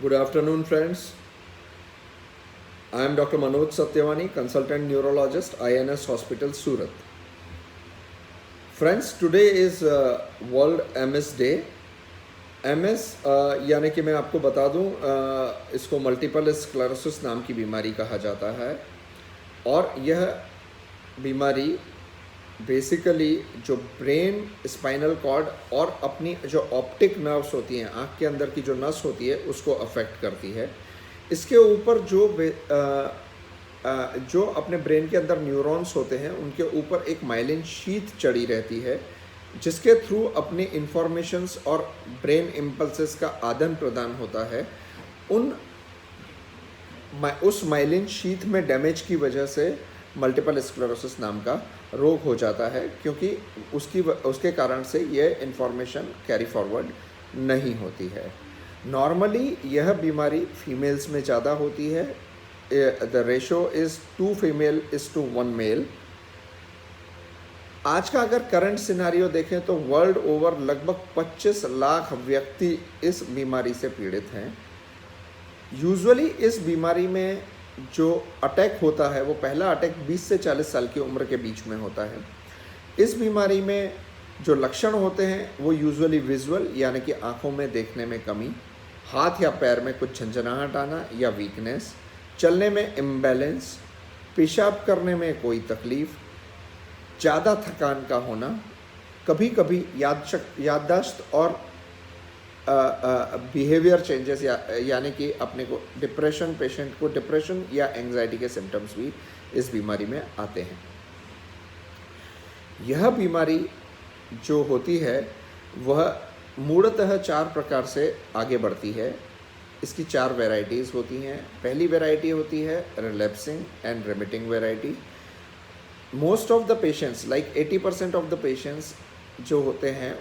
Good afternoon, friends. I am Dr. Manoj Satyavani, consultant neurologist, INS Hospital, Surat. Friends, today is World MS Day. MS यानी कि मैं आपको बता दूं, इसको मल्टीपल स्क्लेरोसिस नाम की बीमारी कहा जाता है और यह बीमारी बेसिकली जो ब्रेन, स्पाइनल कॉर्ड और अपनी जो ऑप्टिक नर्व्स होती हैं, आँख के अंदर की जो नस होती है, उसको अफेक्ट करती है। इसके ऊपर जो अपने ब्रेन के अंदर न्यूरॉन्स होते हैं, उनके ऊपर एक माइलिन शीथ चढ़ी रहती है, जिसके थ्रू अपनी इंफॉर्मेशंस और ब्रेन इम्पल्सेस का आदान प्रदान होता है। उस माइलिन शीथ में डैमेज की वजह से मल्टीपल स्क्लेरोसिस नाम का रोग हो जाता है, क्योंकि उसके कारण से यह इंफॉर्मेशन कैरी फॉरवर्ड नहीं होती है। नॉर्मली यह बीमारी फीमेल्स में ज़्यादा होती है। The ratio is 2 female is to 1 male. आज का अगर करंट सिनारियो देखें तो वर्ल्ड ओवर लगभग 25 लाख व्यक्ति इस बीमारी से पीड़ित हैं। यूजुअली इस बीमारी में जो अटैक होता है, वो पहला अटैक 20 से 40 साल की उम्र के बीच में होता है। इस बीमारी में जो लक्षण होते हैं वो यूजुअली विजुअल यानी कि आँखों में देखने में कमी, हाथ या पैर में कुछ झंझनाहट आना या वीकनेस, चलने में इम्बैलेंस, पेशाब करने में कोई तकलीफ़, ज़्यादा थकान का होना, कभी कभी याददाश्त और बिहेवियर चेंजेस यानी कि अपने को पेशेंट को डिप्रेशन या एंग्जाइटी के सिम्टम्स भी इस बीमारी में आते हैं। यह बीमारी जो होती है वह मूलतः 4 प्रकार से आगे बढ़ती है। इसकी 4 वैरायटीज़ होती हैं। पहली वैरायटी होती है relapsing and remitting variety. Most of the patients like 80% of the patients जो होते हैं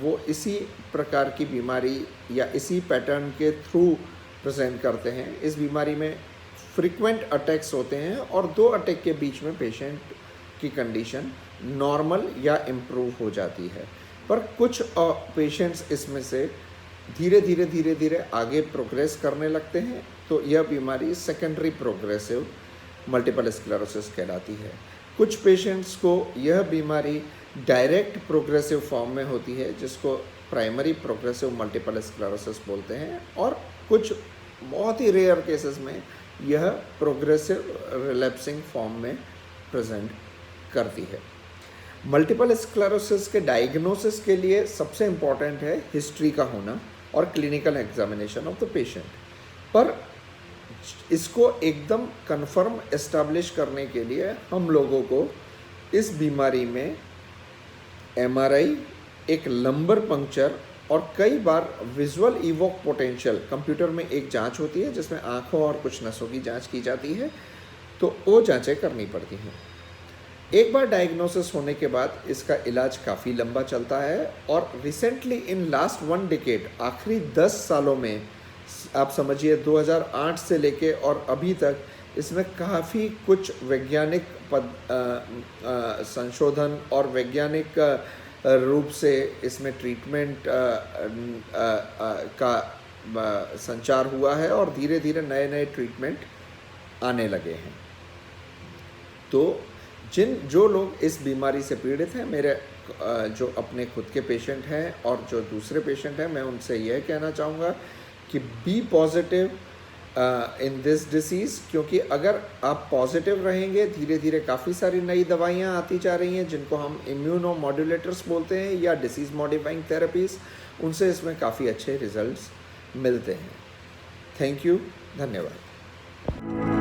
वो इसी प्रकार की बीमारी या इसी पैटर्न के थ्रू प्रेजेंट करते हैं। इस बीमारी में फ्रीक्वेंट अटैक्स होते हैं और 2 अटैक के बीच में पेशेंट की कंडीशन नॉर्मल या इम्प्रूव हो जाती है। पर कुछ पेशेंट्स इसमें से धीरे धीरे आगे प्रोग्रेस करने लगते हैं, तो यह बीमारी सेकेंडरी प्रोग्रेसिव मल्टीपल स्क्लेरोसिस कहलाती है। कुछ पेशेंट्स को यह बीमारी डायरेक्ट प्रोग्रेसिव फॉर्म में होती है, जिसको प्राइमरी प्रोग्रेसिव मल्टीपल स्क्लेरोसिस बोलते हैं, और कुछ बहुत ही रेयर केसेस में यह प्रोग्रेसिव रिलैप्सिंग फॉर्म में प्रेजेंट करती है। मल्टीपल स्क्लेरोसिस के डायग्नोसिस के लिए सबसे इम्पॉर्टेंट है हिस्ट्री का होना और clinical examination of the patient. पर इसको एकदम कंफर्म एस्टैब्लिश करने के लिए हम लोगों को इस बीमारी में एमआरआई, एक लंबर पंक्चर और कई बार विजुअल इवोक पोटेंशियल, कंप्यूटर में एक जांच होती है जिसमें आँखों और कुछ नसों की जांच की जाती है, तो वो जांचें करनी पड़ती हैं। एक बार डायग्नोसिस होने के बाद इसका इलाज काफ़ी लंबा चलता है और रिसेंटली इन लास्ट 1 डिकेड, आखिरी 10 सालों में आप समझिए 2008 से लेके और अभी तक इसमें काफ़ी कुछ वैज्ञानिक संशोधन और वैज्ञानिक रूप से इसमें ट्रीटमेंट का संचार हुआ है और धीरे धीरे नए ट्रीटमेंट आने लगे हैं। तो जो लोग इस बीमारी से पीड़ित हैं, मेरे जो अपने खुद के पेशेंट हैं और जो दूसरे पेशेंट हैं, मैं उनसे यह कहना चाहूँगा कि be positive in this disease, क्योंकि अगर आप पॉजिटिव रहेंगे, धीरे धीरे काफ़ी सारी नई दवाइयाँ आती जा रही हैं जिनको हम इम्यूनो मॉड्यूलेटर्स बोलते हैं या डिसीज़ मॉडिफाइंग थेरेपीज़, उनसे इसमें काफ़ी अच्छे रिजल्ट्स मिलते हैं। थैंक यू, धन्यवाद।